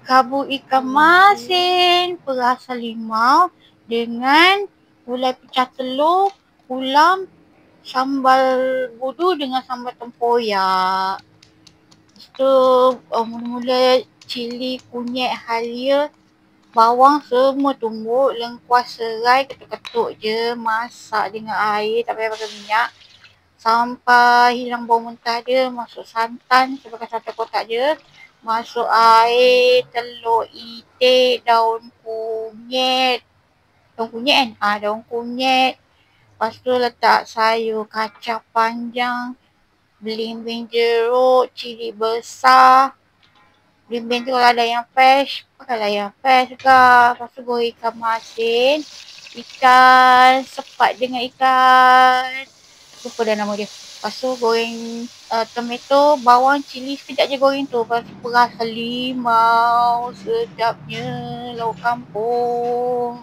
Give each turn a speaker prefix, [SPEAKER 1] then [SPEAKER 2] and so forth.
[SPEAKER 1] Kabut ikan masin, perasa limau dengan gulai pecah telur, ulam, sambal budu dengan sambal tempoyak. Lepas tu mula-mula cili, kunyit, halia, bawang semua tumbuk, lengkuas, serai, ketuk-ketuk je, masak dengan air, tak payah pakai minyak. Sampai hilang bau mentah dia, masuk santan, saya pakai santan kotak je. Masuk air, telur itik, daun kunyit. Daun kunyit kan? Daun kunyit. Lepas tu letak sayur kacang panjang, belimbing jeruk, cili besar. Belimbing tu kalau ada yang fresh, pakailah yang fresh juga. Lepas tu goreng ikan masin, ikan sepat dengan ikan, lupa dah nama dia. Lepas tu goreng tomato, bawang, cili, sekejap je goreng tu. Lepas tu perasa limau, sedapnya lauk kampung.